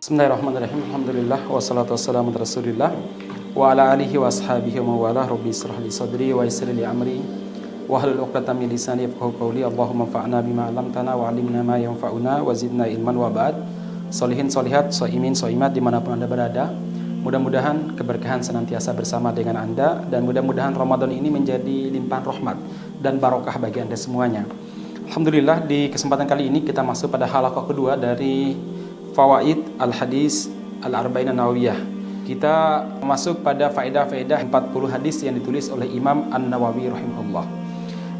Bismillahirrahmanirrahim. Alhamdulillah wassalatu wassalamu ala Rasulillah wa ala alihi wa ashabihi wa mawalah. Rabbi israh li sadri wa yassir li amri wahlul 'uqdatam min lisani yafqahu qawli. Allahumma anfa'na bima 'allamtana wa 'allimna ma yanfa'una wa zidna ilman wa ba'd. Sholihin sholihat, shaimin shaimat dimanapun Anda berada, mudah-mudahan keberkahan senantiasa bersama dengan Anda, dan mudah-mudahan Ramadan ini menjadi limpahan rahmat dan barokah bagi Anda semuanya. Alhamdulillah, di kesempatan kali ini kita masuk pada halaqah kedua dari Fawaid Al-Hadis Al-Arba'in An-Nawawiyah. Kita masuk pada faedah-faedah 40 hadis yang ditulis oleh Imam An-Nawawi rahimahullah.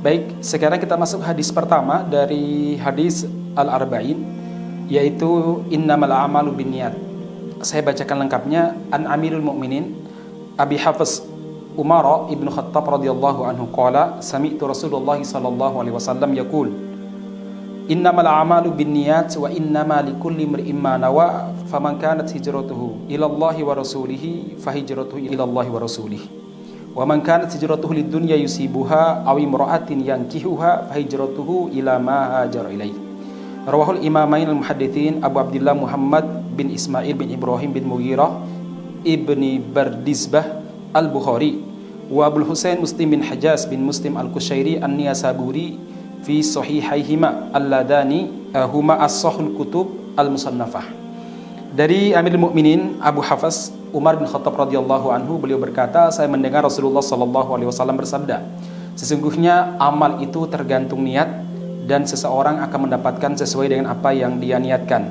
Baik, sekarang kita masuk hadis pertama dari hadis Al-Arba'in, yaitu innamal a'malu binniyat. Saya bacakan lengkapnya. An Amirul Mukminin Abi Hafiz Umar ibn Khattab radhiyallahu anhu qala sami'tu Rasulullah sallallahu alaihi wasallam yaqul innamal a'malu binniyat wa innama likulli imri'in ma nawa faman kanat hijratuhu ila Allahi wa rasulihi fahijratuhu ila Allahi wa rasulihi wa man kanat hijratuhu lidunya yusibuha aw imra'atin yankihuha fahijratuhu ila ma hajara ilaihi. Rawahul imamain al-muhadditsin Abu Abdullah Muhammad bin Ismail bin Ibrahim bin Mughirah ibni Bardizbah al-Bukhari wa Abul Husain Muslim bin Hajjaz bin Muslim al-Kushairi an-Niyasaburi fi sahihaihima alladani huma as-sahul kutub al-musannafah. Dari Amirul Mukminin Abu Hafiz Umar bin Khattab radhiyallahu anhu, beliau berkata, saya mendengar Rasulullah sallallahu alaihi wasallam bersabda, sesungguhnya amal itu tergantung niat dan seseorang akan mendapatkan sesuai dengan apa yang dia niatkan.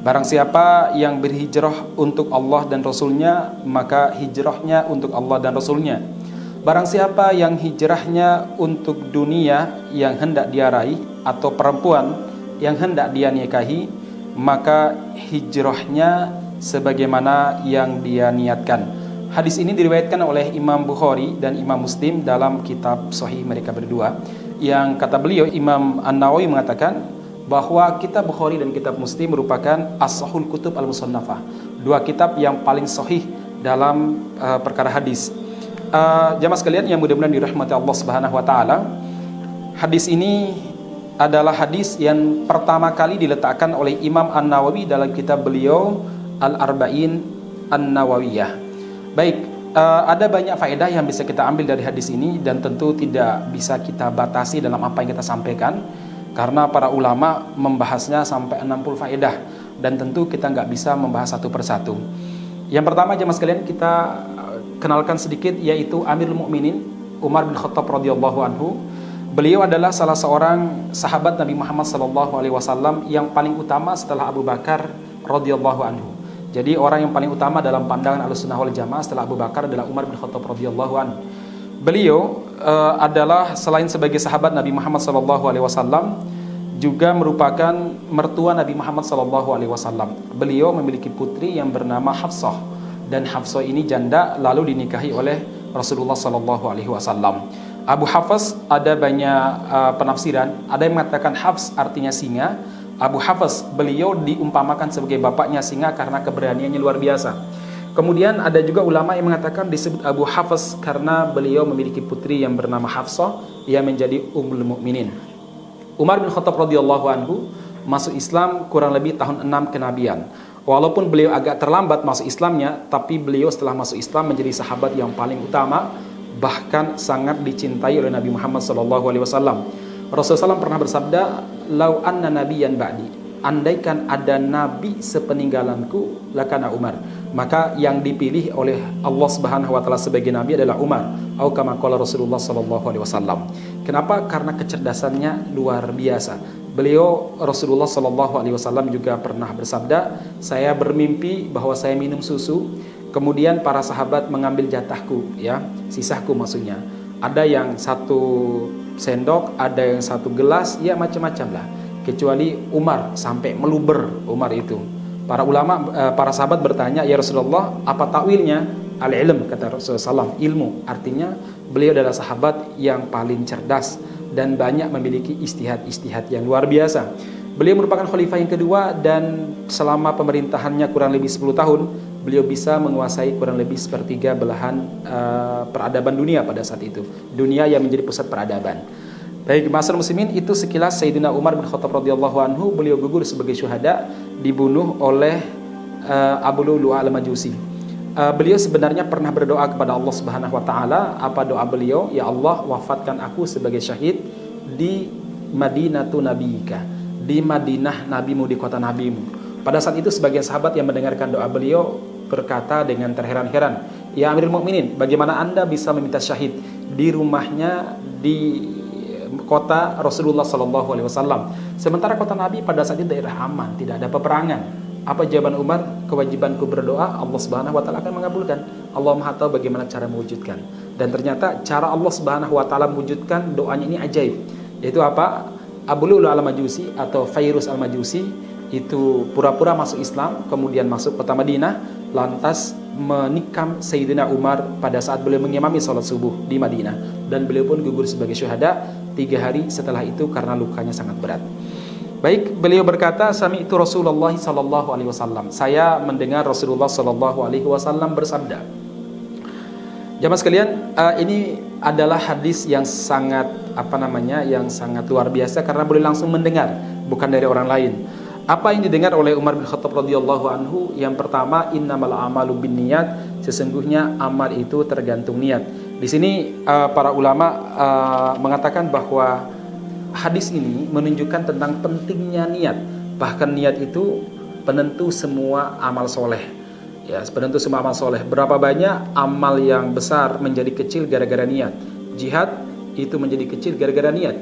Barang siapa yang berhijrah untuk Allah dan Rasulnya, maka hijrahnya untuk Allah dan Rasulnya. Barang siapa yang hijrahnya untuk dunia yang hendak dia raih atau perempuan yang hendak dia nikahi, maka hijrahnya sebagaimana yang dia niatkan. Hadis ini diriwayatkan oleh Imam Bukhari dan Imam Muslim dalam kitab sahih mereka berdua, yang kata beliau Imam An-Nawawi mengatakan bahwa kitab Bukhari dan kitab Muslim merupakan as-sahul kutub al-musannafah, dua kitab yang paling sahih dalam perkara hadis. Jamaah sekalian yang mudah-mudahan dirahmati Allah Subhanahu wa taala, hadis ini adalah hadis yang pertama kali diletakkan oleh Imam An-Nawawi dalam kitab beliau Al-Arba'in An-Nawawiyah. Baik, ada banyak faedah yang bisa kita ambil dari hadis ini, dan tentu tidak bisa kita batasi dalam apa yang kita sampaikan, karena para ulama membahasnya sampai 60 faedah, dan tentu kita nggak bisa membahas satu persatu. Yang pertama, jemaah sekalian, kita kenalkan sedikit, yaitu Amirul Mukminin Umar bin Khattab radhiyallahu anhu. Beliau adalah salah seorang sahabat Nabi Muhammad sallallahu alaihi wasallam yang paling utama setelah Abu Bakar radhiyallahu anhu. Jadi orang yang paling utama dalam pandangan Ahlussunnah wal Jamaah setelah Abu Bakar adalah Umar bin Khattab radhiyallahu anhu. Beliau adalah selain sebagai sahabat Nabi Muhammad sallallahu alaihi wasallam, juga merupakan mertua Nabi Muhammad sallallahu alaihi wasallam. Beliau memiliki putri yang bernama Hafsah, dan Hafsah ini janda lalu dinikahi oleh Rasulullah sallallahu alaihi wasallam. Abu Hafiz ada banyak penafsiran. Ada yang mengatakan Hafs artinya singa. Abu Hafiz beliau diumpamakan sebagai bapaknya singa karena keberaniannya luar biasa. Kemudian ada juga ulama yang mengatakan disebut Abu Hafiz karena beliau memiliki putri yang bernama Hafsah yang menjadi Ummul Mukminin. Umar bin Khattab radhiyallahu anhu masuk Islam kurang lebih tahun 6 kenabian. Walaupun beliau agak terlambat masuk Islamnya, tapi beliau setelah masuk Islam menjadi sahabat yang paling utama, bahkan sangat dicintai oleh Nabi Muhammad SAW. Rasulullah SAW pernah bersabda, "Lau anna nabiyyan ba'di." Andaikan ada nabi sepeninggalanku, lakana Umar. Maka yang dipilih oleh Allah Subhanahu wa taala sebagai nabi adalah Umar. Atau kama qala Rasulullah SAW. Kenapa? Karena kecerdasannya luar biasa. Beliau Rasulullah SAW juga pernah bersabda, saya bermimpi bahwa saya minum susu, kemudian para sahabat mengambil jatahku, ya, sisaku maksudnya. Ada yang 1 sendok, ada yang 1 gelas, ya macam-macam lah. Kecuali Umar sampai meluber Umar itu. Para ulama, para sahabat bertanya, ya Rasulullah, apa takwilnya? Al-ilm, kata Rasulullah SAW, ilmu. Artinya beliau adalah sahabat yang paling cerdas dan banyak memiliki ijtihad yang luar biasa. Beliau merupakan khalifah yang kedua, dan selama pemerintahannya kurang lebih 10 tahun, beliau bisa menguasai kurang lebih sepertiga belahan peradaban dunia pada saat itu. Dunia yang menjadi pusat peradaban. Baik, masyarakat muslimin, itu sekilas Sayyidina Umar bin Khattab radhiyallahu anhu. Beliau gugur sebagai syuhada, dibunuh oleh Abu Lu'lu'ah al-Majusi. Beliau sebenarnya pernah berdoa kepada Allah Subhanahu wa taala. Apa doa beliau? Ya Allah, wafatkan aku sebagai syahid di Madinatu Nabiyika, di Madinah nabimu, di kota nabimu. Pada saat itu sebagian sahabat yang mendengarkan doa beliau berkata dengan terheran-heran, ya Amirul Mukminin, bagaimana Anda bisa meminta syahid di rumahnya di kota Rasulullah SAW, sementara kota Nabi pada saat itu daerah aman, tidak ada peperangan? Apa jawaban Umar? Kewajibanku berdoa, Allah Subhanahu wa taala akan mengabulkan. Allah Maha tahu bagaimana cara mewujudkan. Dan ternyata cara Allah Subhanahu wa taala mewujudkan doanya ini ajaib. Yaitu apa? Abu Lu'lu'ah al-Majusi atau Fairuz al-Majusi itu pura-pura masuk Islam, kemudian masuk kota Madinah, lantas menikam Sayyidina Umar pada saat beliau mengimami sholat subuh di Madinah, dan beliau pun gugur sebagai syuhada 3 hari setelah itu karena lukanya sangat berat. Baik, beliau berkata, sami'tu Rasulullah sallallahu alaihi wasallam. Saya mendengar Rasulullah sallallahu alaihi wasallam bersabda. Jamaah sekalian, ini adalah hadis yang sangat yang sangat luar biasa karena boleh langsung mendengar, bukan dari orang lain. Apa yang didengar oleh Umar bin Khattab radhiyallahu anhu? Yang pertama, innamal a'malu binniyat, sesungguhnya amal itu tergantung niat. Di sini para ulama mengatakan bahwa hadis ini menunjukkan tentang pentingnya niat. Bahkan niat itu penentu semua amal soleh. Ya, penentu semua amal soleh. Berapa banyak amal yang besar menjadi kecil gara-gara niat. Jihad itu menjadi kecil gara-gara niat.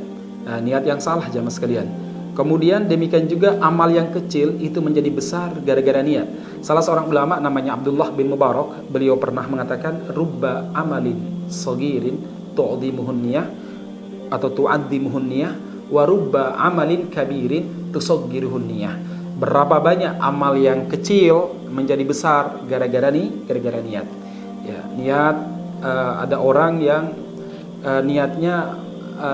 Nah, niat yang salah jamaah sekalian. Kemudian demikian juga amal yang kecil itu menjadi besar gara-gara niat. Salah seorang ulama namanya Abdullah bin Mubarak, beliau pernah mengatakan, rubba amalin sagirin tu'dimuhun niyah atau tu'addimuhun niyah, wa rubba amalin kabirin tusaggiruhun niyah. Berapa banyak amal yang kecil menjadi besar gara-gara niat. Ya, niat, ada orang yang niatnya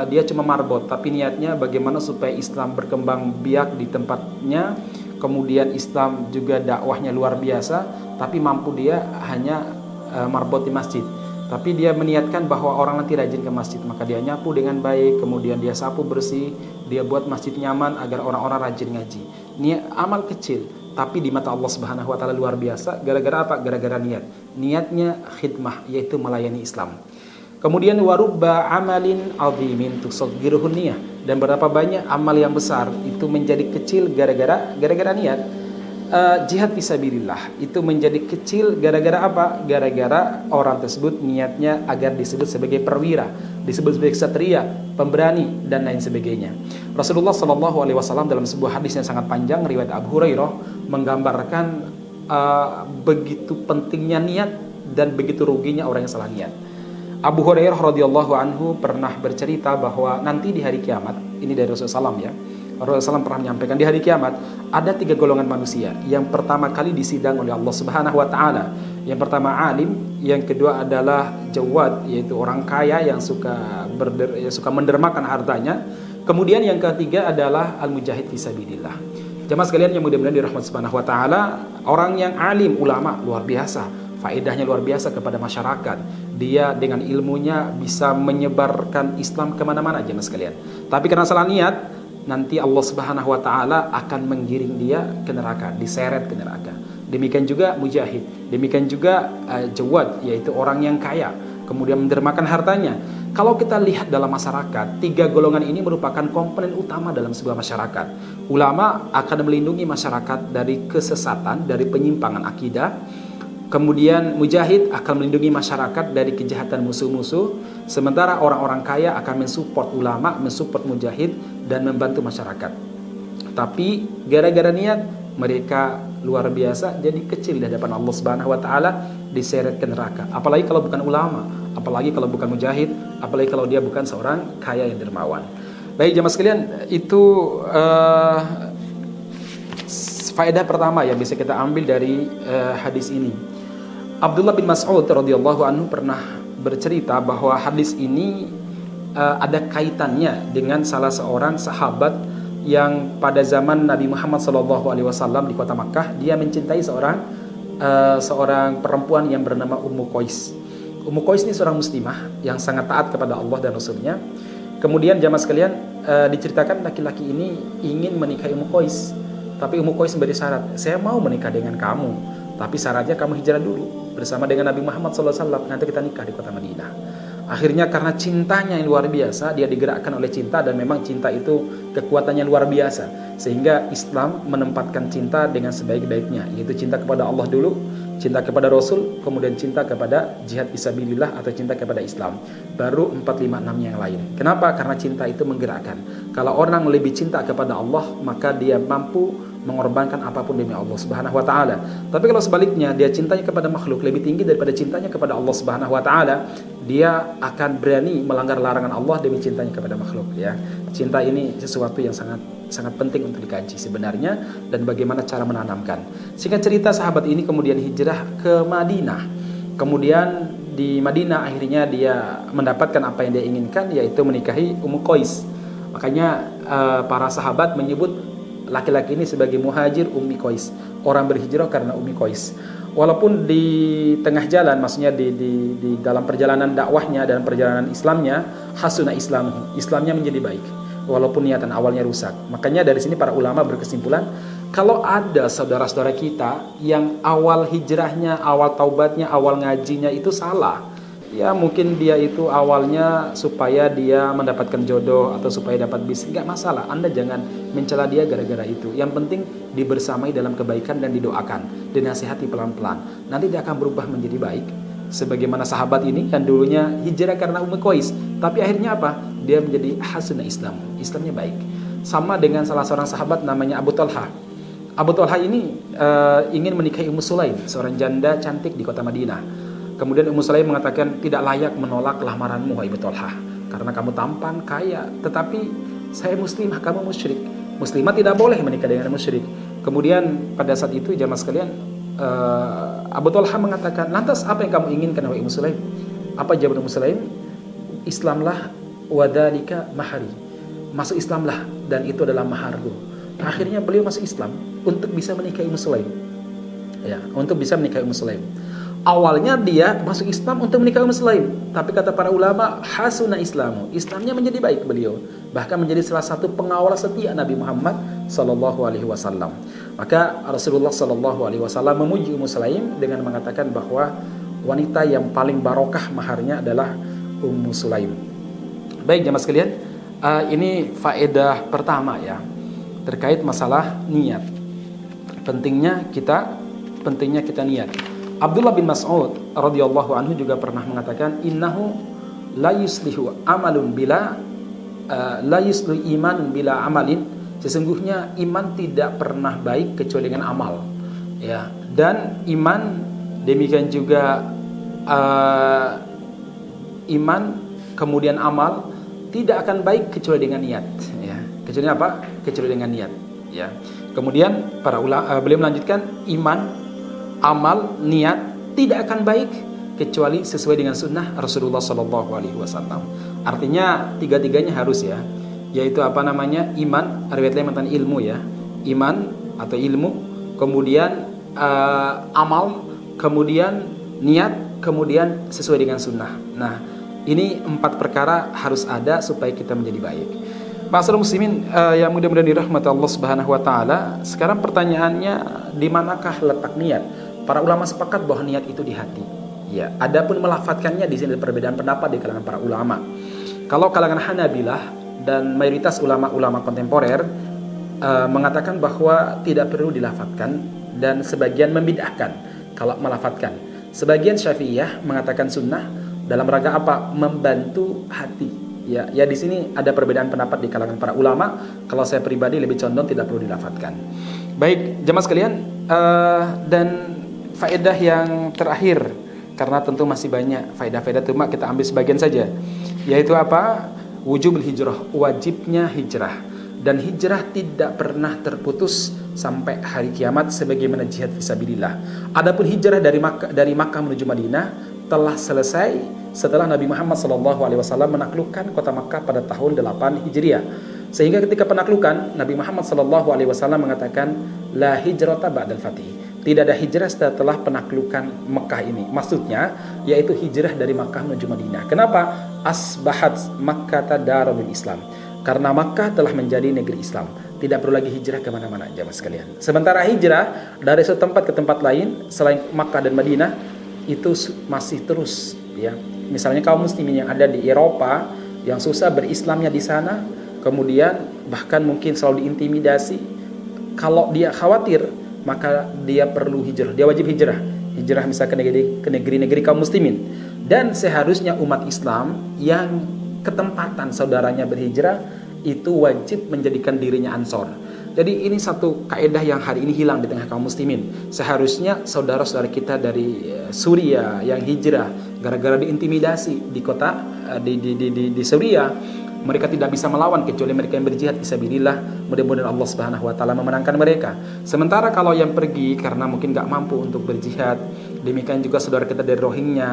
dia cuma marbot, tapi niatnya bagaimana supaya Islam berkembang biak di tempatnya, kemudian Islam juga dakwahnya luar biasa, tapi mampu dia hanya marbot di masjid. Tapi dia meniatkan bahwa orang nanti rajin ke masjid, maka dia nyapu dengan baik, kemudian dia sapu bersih, dia buat masjid nyaman agar orang-orang rajin ngaji. Niat amal kecil, tapi di mata Allah Subhanahu wa taala luar biasa. Gara-gara apa? Gara-gara niat. Niatnya khidmah, yaitu melayani Islam. Kemudian warubba amalin azimin tusaggiruhun niyah, dan berapa banyak amal yang besar itu menjadi kecil gara-gara niat. Jihad fisabilillah itu menjadi kecil gara-gara apa? Gara-gara orang tersebut niatnya agar disebut sebagai perwira, disebut sebagai ksatria, pemberani, dan lain sebagainya. Rasulullah Shallallahu alaihi wasallam dalam sebuah hadis yang sangat panjang riwayat Abu Hurairah menggambarkan begitu pentingnya niat dan begitu ruginya orang yang salah niat. Abu Hurairah radhiyallahu anhu pernah bercerita bahwa nanti di hari kiamat, ini dari Rasulullah SAW ya, Rasulullah SAW pernah menyampaikan di hari kiamat ada 3 golongan manusia. Yang pertama kali disidang oleh Allah Subhanahu wa taala. Yang pertama alim, yang kedua adalah jawad, yaitu orang kaya yang suka mendermakan hartanya. Kemudian yang ketiga adalah al-mujahid fisabilillah. Jamaah sekalian yang mudah-mudahan dirahmati Subhanahu wa taala, orang yang alim, ulama luar biasa. Faedahnya luar biasa kepada masyarakat. Dia dengan ilmunya bisa menyebarkan Islam kemana-mana jemaah sekalian. Tapi karena salah niat, nanti Allah Subhanahu wa taala akan menggiring dia ke neraka, diseret ke neraka. Demikian juga mujahid, demikian juga jawad, yaitu orang yang kaya, kemudian mendermakan hartanya. Kalau kita lihat dalam masyarakat, 3 golongan ini merupakan komponen utama dalam sebuah masyarakat. Ulama akan melindungi masyarakat dari kesesatan, dari penyimpangan akidah. Kemudian mujahid akan melindungi masyarakat dari kejahatan musuh-musuh. Sementara orang-orang kaya akan mensupport ulama, mensupport mujahid, dan membantu masyarakat. Tapi gara-gara niat, mereka luar biasa jadi kecil di hadapan Allah Subhanahu wa taala, diseret ke neraka. Apalagi kalau bukan ulama, apalagi kalau bukan mujahid, apalagi kalau dia bukan seorang kaya yang dermawan. Baik jemaah sekalian, itu faedah pertama yang bisa kita ambil dari hadis ini. Abdullah bin Mas'ud radhiyallahu anhu pernah bercerita bahwa hadis ini ada kaitannya dengan salah seorang sahabat yang pada zaman Nabi Muhammad SAW di kota Makkah, dia mencintai seorang perempuan yang bernama Ummu Qais. Ummu Qais ini seorang muslimah yang sangat taat kepada Allah dan Rasulnya. Kemudian jamaah sekalian, diceritakan laki-laki ini ingin menikahi Ummu Qais, Tapi Ummu Qais memberi syarat, saya mau menikah dengan kamu, tapi syaratnya kamu hijrah dulu bersama dengan Nabi Muhammad SAW, nanti kita nikah di kota Madinah. Akhirnya karena cintanya yang luar biasa, dia digerakkan oleh cinta, dan memang cinta itu kekuatannya luar biasa, sehingga Islam menempatkan cinta dengan sebaik-baiknya, yaitu cinta kepada Allah dulu, cinta kepada Rasul, kemudian cinta kepada jihad fisabilillah atau cinta kepada Islam, baru 4, 5, 6 yang lain. Kenapa? Karena cinta itu menggerakkan. Kalau orang lebih cinta kepada Allah, maka dia mampu mengorbankan apapun demi Allah Subhanahu wa taala. Tapi kalau sebaliknya, dia cintanya kepada makhluk lebih tinggi daripada cintanya kepada Allah Subhanahu wa taala, dia akan berani melanggar larangan Allah demi cintanya kepada makhluk, ya. Cinta ini sesuatu yang sangat penting untuk dikaji sebenarnya, dan bagaimana cara menanamkan. Singkat cerita, sahabat ini kemudian hijrah ke Madinah. Kemudian di Madinah akhirnya dia mendapatkan apa yang dia inginkan, yaitu menikahi Ummu Qais. Makanya para sahabat menyebut laki-laki ini sebagai muhajir Ummi Qais, orang berhijrah karena Ummi Qais. Walaupun di tengah jalan, maksudnya di dalam perjalanan dakwahnya dan perjalanan Islamnya, hasuna Islamnya menjadi baik, walaupun niatan awalnya rusak. Makanya dari sini para ulama berkesimpulan, kalau ada saudara-saudara kita yang awal hijrahnya, awal taubatnya, awal ngajinya itu salah, ya mungkin dia itu awalnya supaya dia mendapatkan jodoh atau supaya dapat bisnis, nggak masalah. Anda jangan mencela dia gara-gara itu. Yang penting dibersamai dalam kebaikan dan didoakan, dinasihati pelan-pelan. Nanti dia akan berubah menjadi baik. Sebagaimana sahabat ini kan dulunya hijrah karena Ummu Qais, tapi akhirnya apa? Dia menjadi hasanah Islamnya baik. Sama dengan salah seorang sahabat namanya Abu Talha. Abu Talha ini ingin menikahi Ummu Sulaim, seorang janda cantik di kota Madinah. Kemudian Ummu Sulaim mengatakan, tidak layak menolak lamaranmu, Abu Talha, karena kamu tampan, kaya, tetapi saya muslimah, kamu musyrik. Muslimah tidak boleh menikah dengan musyrik. Kemudian pada saat itu jamaah sekalian, Abu Talha mengatakan, lantas apa yang kamu inginkan, wahai Ummu Sulaim? Apa jawaban Ummu Sulaim? Islamlah wadhalika mahari, masuk Islamlah dan itu adalah maharku. Akhirnya beliau masuk Islam untuk bisa menikahi Ummu Sulaim, ya, untuk bisa menikahi Ummu Sulaim. Awalnya dia masuk Islam untuk menikahi Ummu Sulaim, tapi kata para ulama, hasuna Islamnya menjadi baik beliau, bahkan menjadi salah satu pengawal setia Nabi Muhammad sallallahu alaihi wasallam. Maka Rasulullah sallallahu alaihi wasallam memuji Ummu Sulaim dengan mengatakan bahwa wanita yang paling barokah maharnya adalah Ummu Sulaim. Baik jemaah sekalian, ini faedah pertama ya, terkait masalah niat. Pentingnya kita niat. Abdullah bin Mas'ud radhiyallahu anhu juga pernah mengatakan, innahu la yuslihu imanun bila amalin, sesungguhnya iman tidak pernah baik kecuali dengan amal, ya. Dan iman demikian juga iman kemudian amal tidak akan baik kecuali dengan niat, ya. Kecuali apa? Kecuali dengan niat, ya. Kemudian beliau melanjutkan, iman, amal, niat tidak akan baik kecuali sesuai dengan sunnah Rasulullah Sallallahu Alaihi Wasallam. Artinya tiga-tiganya harus, ya, yaitu apa namanya, iman, riwayat lain mengatakan ilmu, ya, iman atau ilmu, kemudian amal, kemudian niat, kemudian sesuai dengan sunnah. Nah, ini 4 perkara harus ada supaya kita menjadi baik. Ma'asyiral muslimin yang mudah-mudahan dirahmati Allah Subhanahu wa taala, sekarang pertanyaannya, di manakah letak niat? Para ulama sepakat bahwa niat itu di hati. Ya, adapun melafatkannya di sini ada perbedaan pendapat di kalangan para ulama. Kalau kalangan Hanabilah dan mayoritas ulama-ulama kontemporer mengatakan bahwa tidak perlu dilafatkan, dan sebagian membid'ahkan kalau melafatkan. Sebagian Syafi'iyah mengatakan sunnah dalam rangka apa? Membantu hati. Ya, di sini ada perbedaan pendapat di kalangan para ulama. Kalau saya pribadi lebih condong tidak perlu dilafatkan. Baik, jemaah sekalian, dan faedah yang terakhir, karena tentu masih banyak faedah-faedah, cuma kita ambil sebagian saja, yaitu apa? Wujubul hijrah, wajibnya hijrah, dan hijrah tidak pernah terputus sampai hari kiamat sebagaimana jihad fisabilillah. Adapun hijrah dari Makkah menuju Madinah telah selesai setelah Nabi Muhammad SAW menaklukkan kota Makkah pada tahun 8 Hijriah. Sehingga ketika penaklukan, Nabi Muhammad SAW mengatakan, la hijrata ba'dal fatih, tidak ada hijrah setelah penaklukan Makkah ini. Maksudnya yaitu hijrah dari Makkah menuju Madinah. Kenapa? Asbahat Makkah darul Islam, karena Makkah telah menjadi negeri Islam. tidak perlu lagi hijrah kemana-mana jamaah sekalian. Sementara hijrah dari satu tempat ke tempat lain selain Makkah dan Madinah itu masih terus ya. Misalnya kaum muslimin yang ada di Eropa yang susah berislamnya di sana, kemudian bahkan mungkin selalu diintimidasi, kalau dia khawatir maka dia perlu hijrah, dia wajib hijrah misalkan ke negeri-negeri kaum muslimin. Dan seharusnya umat Islam yang ketempatan saudaranya berhijrah itu wajib menjadikan dirinya ansor. Jadi ini satu kaidah yang hari ini hilang di tengah kaum muslimin. Seharusnya saudara-saudara kita dari Suriah yang hijrah gara-gara diintimidasi di kota di Suriah, mereka tidak bisa melawan kecuali mereka yang berjihad fisabilillah. Mudah-mudahan Allah Subhanahu wa taala memenangkan mereka. Sementara kalau yang pergi karena mungkin nggak mampu untuk berjihad, demikian juga saudara kita dari Rohingya,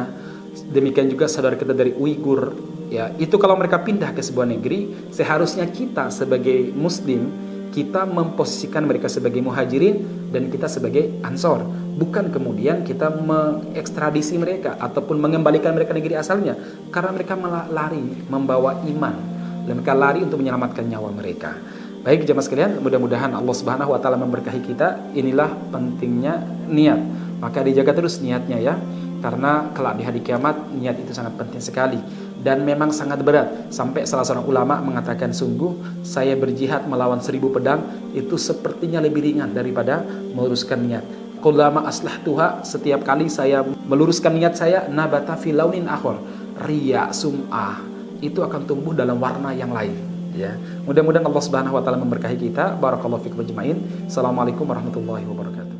demikian juga saudara kita dari Uighur, ya, itu kalau mereka pindah ke sebuah negeri, seharusnya kita sebagai muslim kita memposisikan mereka sebagai muhajirin dan kita sebagai ansor, bukan kemudian kita mengekstradisi mereka ataupun mengembalikan mereka negeri asalnya karena mereka malah lari membawa iman dan mereka lari untuk menyelamatkan nyawa mereka. Baik jemaah sekalian, mudah-mudahan Allah Subhanahu wa taala memberkahi kita. Inilah pentingnya niat. Maka dijaga terus niatnya ya. Karena kelak di hari kiamat niat itu sangat penting sekali dan memang sangat berat. Sampai salah seorang ulama mengatakan, sungguh saya berjihad melawan 1000 pedang itu sepertinya lebih ringan daripada meluruskan niat. Kullama aslahtuha, setiap kali saya meluruskan niat saya, nabata fi launin akhar, riya sum'ah, itu akan tumbuh dalam warna yang lain ya. Mudah-mudahan Allah Subhanahu wa taala memberkahi kita. Barakallahu fikum ajmain. Assalamualaikum warahmatullahi wabarakatuh.